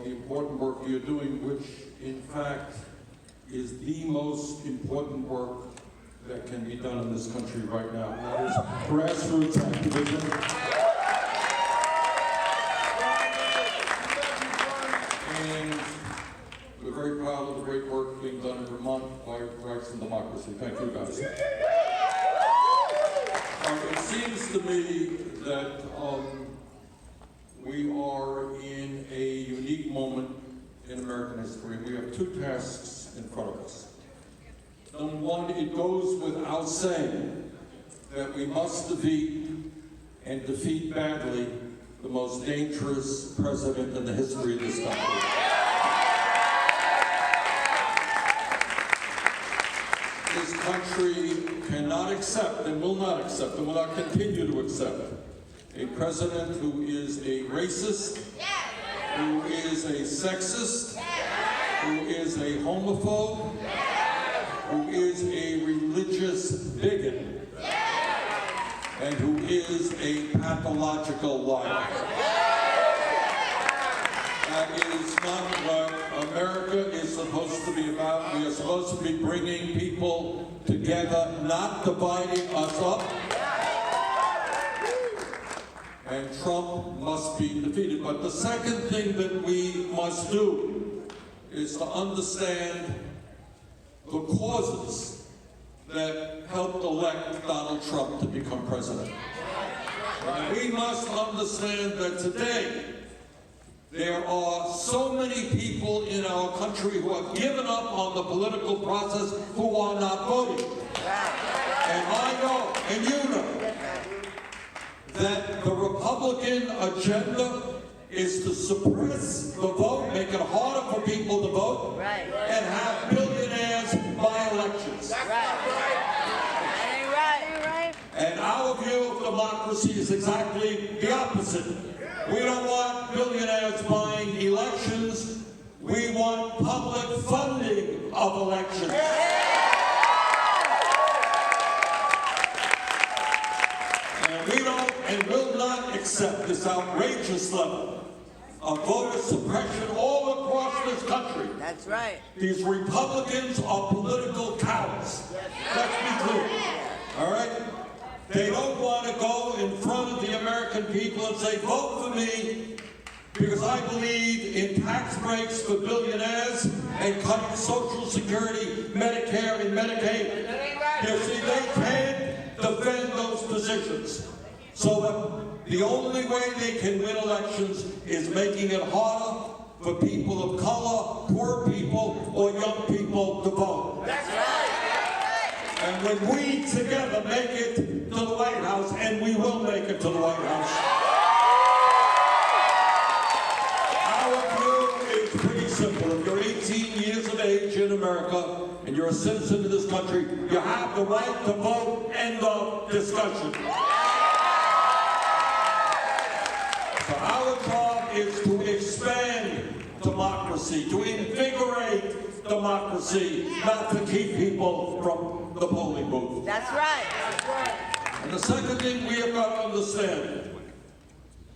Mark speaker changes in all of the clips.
Speaker 1: the important work you're doing, which in fact is the most important work that can be done in this country right now. And that is grassroots activism. And we're very proud of the great work being done in Vermont by Rights and Democracy. Thank you, guys. It seems to me that we are in a unique moment in American history. We have two tasks in front of us. Number one, it goes without saying that we must defeat, and defeat badly, the most dangerous president in the history of this country. This country cannot accept and will not accept and will not continue to accept a president who is a racist, who is a sexist, who is a homophobe, who is a religious bigot, and who is a pathological liar. That is not what America is supposed to be about. We are supposed to be bringing people together, not dividing us up. And Trump must be defeated. But the second thing that we must do is to understand the causes that helped elect Donald Trump to become president. And we must understand that today there are so many people in our country who have given up on the political process who are not voting. And I know, and you know, that the Republican agenda is to suppress the vote, make it harder for people to vote, and have billionaires buy elections. And our view of democracy is exactly the opposite. We don't want billionaires buying elections. We want public funding of elections. And we don't and will not accept this outrageous level of voter suppression all across this country.
Speaker 2: That's right.
Speaker 1: These Republicans are political cowards. Let's be clear. All right? They don't want to go in front of the American people and say, vote for me, because I believe in tax breaks for billionaires and cutting Social Security, Medicare, and Medicaid. You see, they can't defend those positions. So the only way they can win elections is making it harder for people of color, poor people, or young people to vote. That's right. And when we together make it to the White House, and we will make it to the White House, our view is pretty simple. If you're 18 years of age in America, and you're a citizen of this country, you have the right to vote. End of discussion. So our job is to expand democracy, to invigorate democracy, not to keep people from the polling booth.
Speaker 2: That's right.
Speaker 1: And the second thing we have got to understand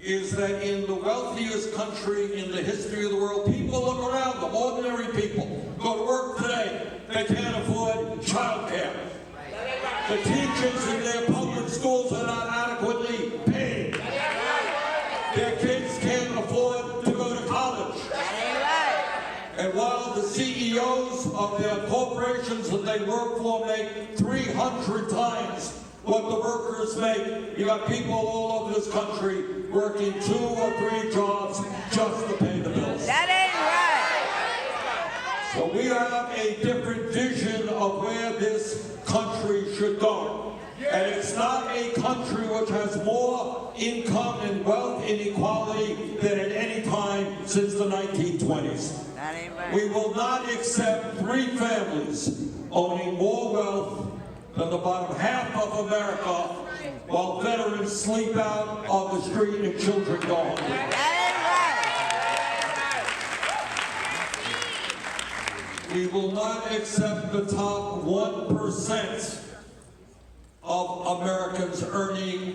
Speaker 1: is that in the wealthiest country in the history of the world, people look around them, ordinary people, go to work today, they can't afford child care. The teachers in their public schools are not adequately paid. Their kids can't afford to go to college. And while the CEOs of their corporations that they work for make 300 times what the workers make, you got people all over this country working 2 or 3 jobs just to pay the bills.
Speaker 2: That ain't right.
Speaker 1: So we have a different vision of where this country should go. And it's not a country which has more income and wealth inequality than at any time since the 1920s.
Speaker 2: That ain't right.
Speaker 1: We will not accept 3 families owning more wealth than the bottom half of America while veterans sleep out on the street and children go hungry.
Speaker 2: That
Speaker 1: ain't right. We will not accept the top 1% of Americans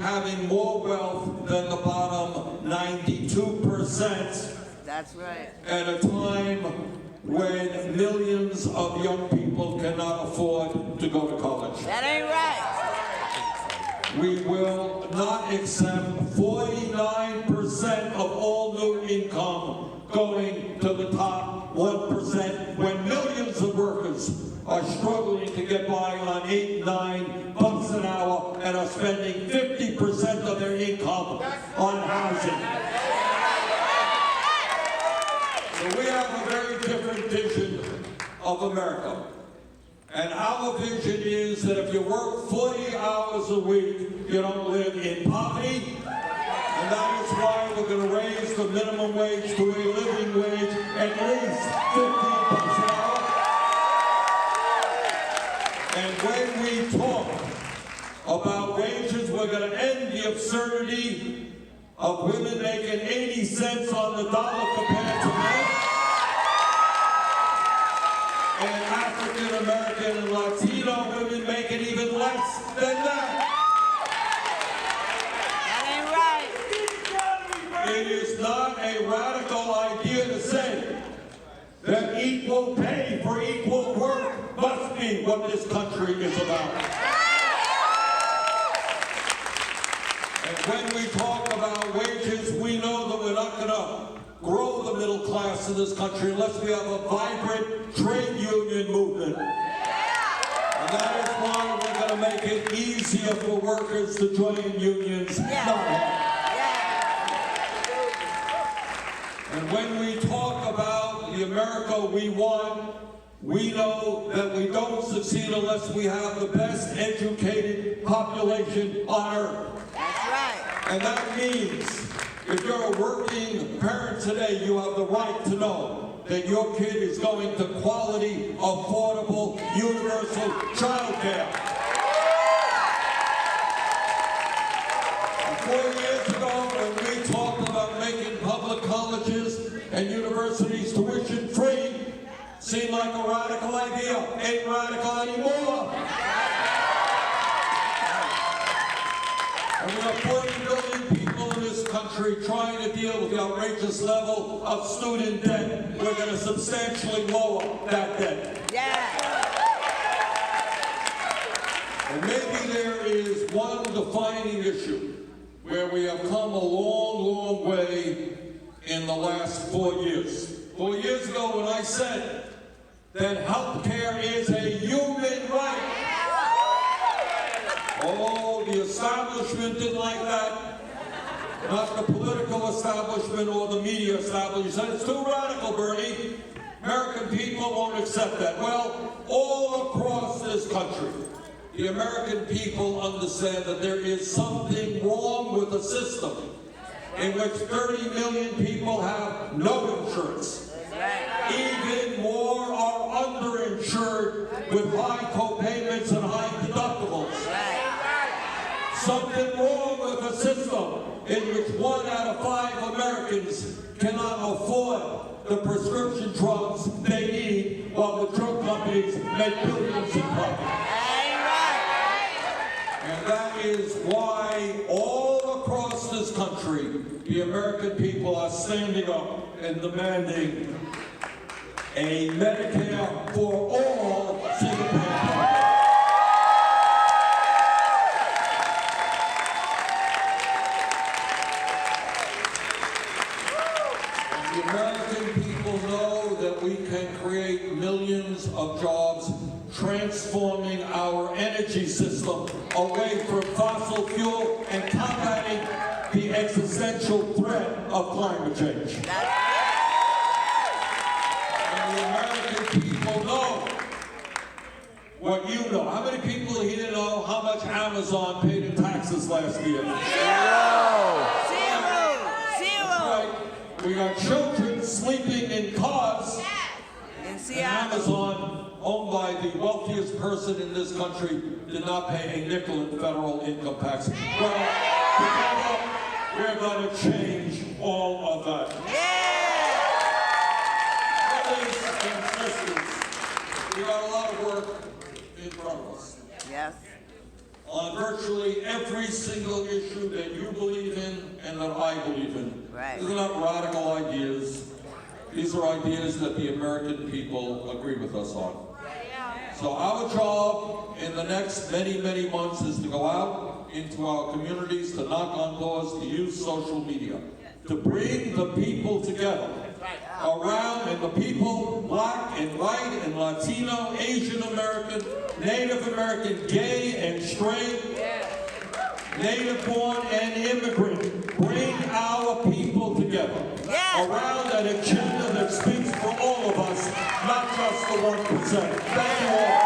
Speaker 1: having more wealth than the bottom 92%.
Speaker 2: That's right.
Speaker 1: at a time when millions of young people cannot afford to go to college.
Speaker 2: That ain't right.
Speaker 1: We will not accept 49% of all new income going to the top 1% when millions of workers are struggling to get by on $8, $9 an hour and are spending 50% of their income on housing. So we have a very different vision of America. And our vision is that if you work 40 hours a week, you don't live in poverty. And that is why we're going to raise the minimum wage to a living wage at least $15 an hour. And when we talk about wages, we're going to end the absurdity of women making 80 cents on the dollar compared to men. And African American and Latino women making even less than that. It is not a radical idea to say that equal pay for equal work must be what this country is about. And when we talk about wages, we know that we're not going to grow the middle class in this country unless we have a vibrant trade union movement. And that is why we're going to make it easier for workers to join unions. And when we talk about the America we want, we know that we don't succeed unless we have the best educated population on earth.
Speaker 2: That's right.
Speaker 1: And that means if you're a working parent today, you have the right to know that your kid is going to quality, affordable, universal child care. 4 years ago, when we talked about making public colleges and universities tuition free, seemed like a radical idea. Ain't radical anymore. And we have 40 million people in this country trying to deal with the outrageous level of student debt. We're going to substantially lower that debt. And maybe there is one defining issue where we have come a long, long way in the last 4 years. 4 years ago when I said that health care is a human right. Oh, the establishment didn't like that. Not the political establishment or the media establishment. You said it's too radical, Bernie. American people won't accept that. Well, all across this country, the American people understand that there is something wrong with the system in which 30 million people have no insurance. Even more are underinsured with high co-payments and high deductibles. Something wrong with the system in which 1 out of 5 Americans cannot afford the prescription drugs they need while the drug companies make billions in profit. And that is why all across this country, the American people are standing up and demanding a Medicare for all single-payer plan. And the American people know that we can create millions of jobs transforming our energy system away from fossil fuel and combating the existential threat of climate change. And the American people know what you know. How many people here know how much Amazon paid in taxes last year?
Speaker 2: Zero.
Speaker 1: Right. We got children sleeping in cars.
Speaker 2: In
Speaker 1: And Amazon, owned by the wealthiest person in this country, did not pay a nickel in federal income tax. Well, together, we're going to change all of that. Brothers and sisters, we got a lot of work in front of us.
Speaker 2: Yes.
Speaker 1: On virtually every single issue that you believe in and that I believe in.
Speaker 2: Right.
Speaker 1: These are not radical ideas. These are ideas that the American people agree with us on. So our job in the next many, many months is to go out into our communities, to knock on doors, to use social media, to bring the people together around, and the people, black and white and Latino, Asian American, Native American, gay and straight, native born and immigrant, bring our people together around an agenda that speaks for all of us, not just the 1%. Thank you all.